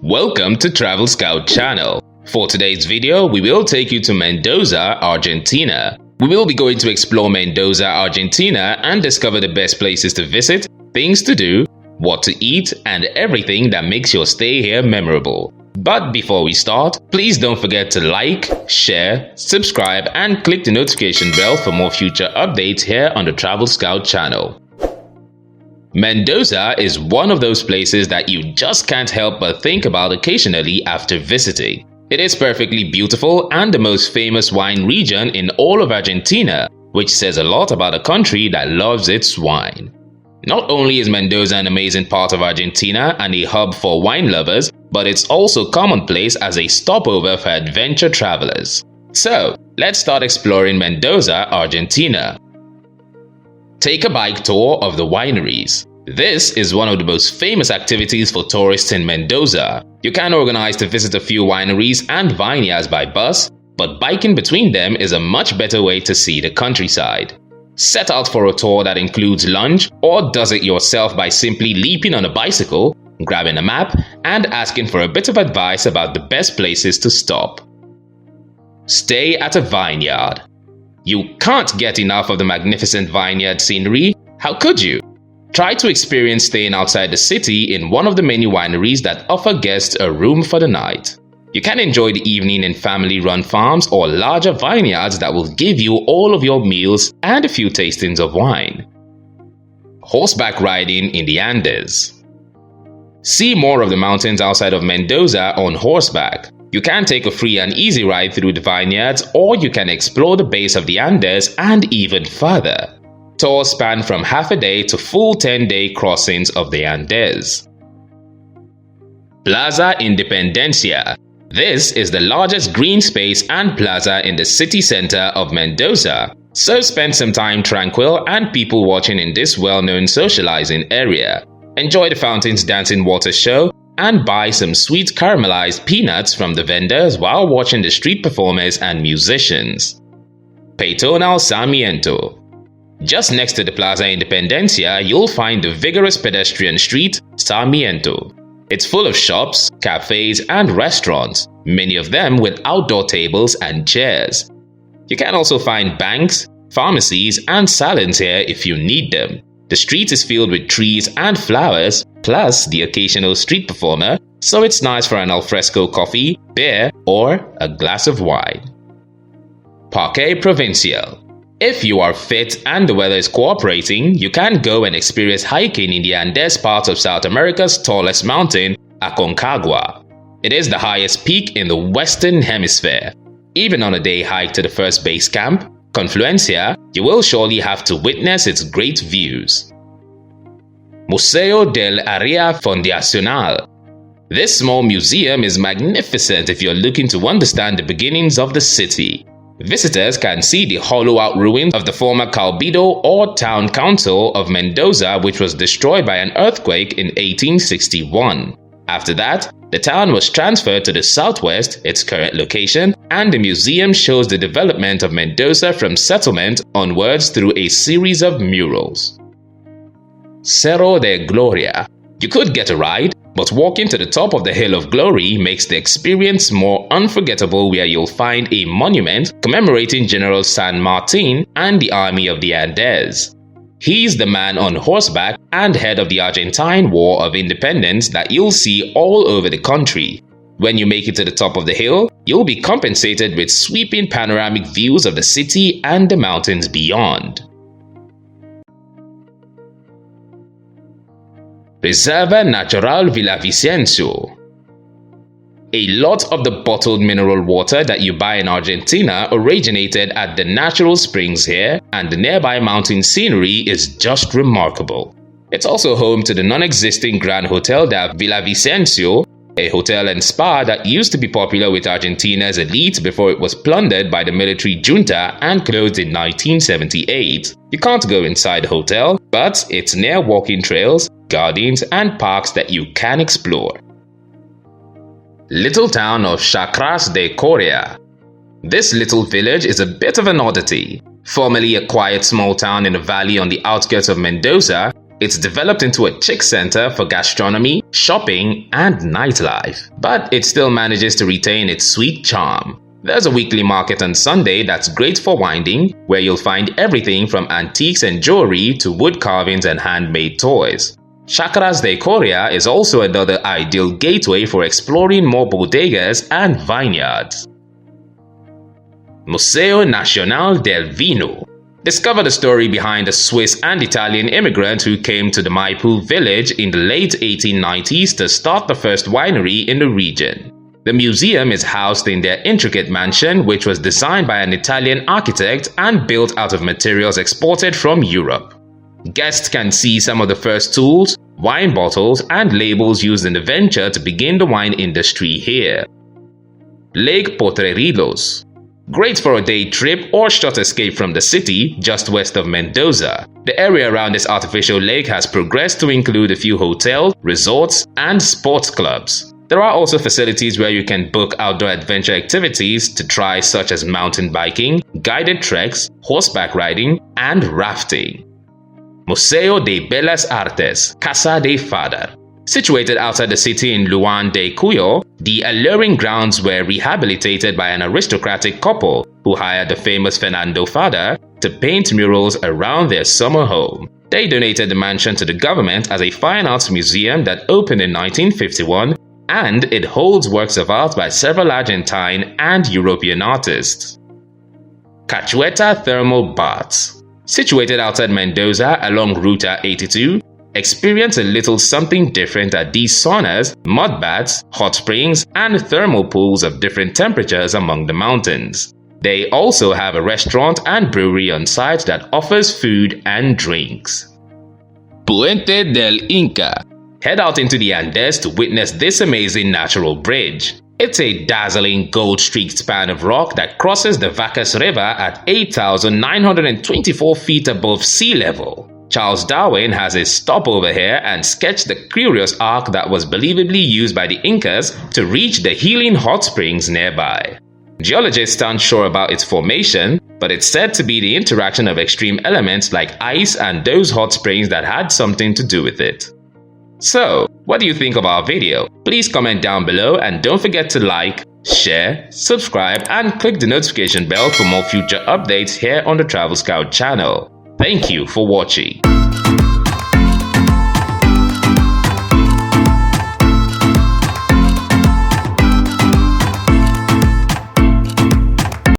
Welcome to TravelScout channel. For today's video, we will take you to Mendoza, Argentina. We will be going to explore Mendoza, Argentina and discover the best places to visit, things to do, what to eat, and everything that makes your stay here memorable. But before we start, please don't forget to like, share, subscribe, and click the notification bell for more future updates here on the TravelScout channel. Mendoza is one of those places that you just can't help but think about occasionally after visiting. It is perfectly beautiful and the most famous wine region in all of Argentina, which says a lot about a country that loves its wine. Not only is Mendoza an amazing part of Argentina and a hub for wine lovers, but it's also commonplace as a stopover for adventure travelers. So, let's start exploring Mendoza, Argentina. Take a bike tour of the wineries. This is one of the most famous activities for tourists in Mendoza. You can organize to visit a few wineries and vineyards by bus, but biking between them is a much better way to see the countryside. Set out for a tour that includes lunch, or does it yourself by simply leaping on a bicycle, grabbing a map, and asking for a bit of advice about the best places to stop. Stay at a vineyard. You can't get enough of the magnificent vineyard scenery. How could you? Try to experience staying outside the city in one of the many wineries that offer guests a room for the night. You can enjoy the evening in family-run farms or larger vineyards that will give you all of your meals and a few tastings of wine. Horseback riding in the Andes. See more of the mountains outside of Mendoza on horseback. You can take a free and easy ride through the vineyards, or you can explore the base of the Andes and even further. Tours span from half a day to full 10-day crossings of the Andes. Plaza Independencia. This is the largest green space and plaza in the city center of Mendoza, so spend some time tranquil and people watching in this well-known socializing area. Enjoy the fountains dancing water show and buy some sweet caramelized peanuts from the vendors while watching the street performers and musicians. Peatonal Sarmiento. Just next to the Plaza Independencia, you'll find the vigorous pedestrian street, Sarmiento. It's full of shops, cafes, and restaurants, many of them with outdoor tables and chairs. You can also find banks, pharmacies, and salons here if you need them. The street is filled with trees and flowers, plus the occasional street performer, so it's nice for an alfresco coffee, beer, or a glass of wine. Parque Provincial. If you are fit and the weather is cooperating, you can go and experience hiking in the Andes part of South America's tallest mountain, Aconcagua. It is the highest peak in the Western Hemisphere. Even on a day hike to the first base camp, Confluencia, you will surely have to witness its great views. Museo del Área Fundacional. This small museum is magnificent if you're looking to understand the beginnings of the city. Visitors can see the hollowed-out ruins of the former Cabildo or Town Council of Mendoza, which was destroyed by an earthquake in 1861. After that, the town was transferred to the southwest, its current location, and the museum shows the development of Mendoza from settlement onwards through a series of murals. Cerro de Gloria. You could get a ride, but walking to the top of the Hill of Glory makes the experience more unforgettable, where you'll find a monument commemorating General San Martin and the Army of the Andes. He's the man on horseback and head of the Argentine War of Independence that you'll see all over the country. When you make it to the top of the hill, you'll be compensated with sweeping panoramic views of the city and the mountains beyond. Reserva Natural Villavicencio. A lot of the bottled mineral water that you buy in Argentina originated at the natural springs here, and the nearby mountain scenery is just remarkable. It's also home to the non-existing Gran Hotel de Villavicencio, a hotel and spa that used to be popular with Argentina's elite before it was plundered by the military junta and closed in 1978. You can't go inside the hotel, but it's near walking trails, gardens, and parks that you can explore. Little town of Chacras de Coria. This little village is a bit of an oddity. Formerly a quiet small town in a valley on the outskirts of Mendoza, It's developed into a chic center for gastronomy, shopping, and nightlife, but it still manages to retain its sweet charm. There's a weekly market on Sunday that's great for winding, where you'll find everything from antiques and jewelry to wood carvings and handmade toys. Chacras de Coria is also another ideal gateway for exploring more bodegas and vineyards. Museo Nacional del Vino. Discover the story behind a Swiss and Italian immigrant who came to the Maipú village in the late 1890s to start the first winery in the region. The museum is housed in their intricate mansion, which was designed by an Italian architect and built out of materials exported from Europe. Guests can see some of the first tools, wine bottles, and labels used in the venture to begin the wine industry here. Lake Potrerillos. Great for a day trip or short escape from the city just west of Mendoza. The area around this artificial lake has progressed to include a few hotels, resorts, and sports clubs. There are also facilities where you can book outdoor adventure activities to try, such as mountain biking, guided treks, horseback riding, and rafting. Museo de Bellas Artes, Casa de Fada. Situated outside the city in Luan de Cuyo, the alluring grounds were rehabilitated by an aristocratic couple who hired the famous Fernando Fada to paint murals around their summer home. They donated the mansion to the government as a fine arts museum that opened in 1951, and it holds works of art by several Argentine and European artists. Cachueta Thermal Baths. Situated outside Mendoza along Ruta 82, experience a little something different at these saunas, mud baths, hot springs, and thermal pools of different temperatures among the mountains. They also have a restaurant and brewery on site that offers food and drinks. Puente del Inca. Head out into the Andes to witness this amazing natural bridge. It's a dazzling gold-streaked span of rock that crosses the Vacas River at 8,924 feet above sea level. Charles Darwin has a stopover here and sketched the curious arc that was believably used by the Incas to reach the healing hot springs nearby. Geologists aren't sure about its formation, but it's said to be the interaction of extreme elements like ice and those hot springs that had something to do with it. So, what do you think of our video? Please comment down below and don't forget to like, share, subscribe, and click the notification bell for more future updates here on the TravelScout channel. Thank you for watching.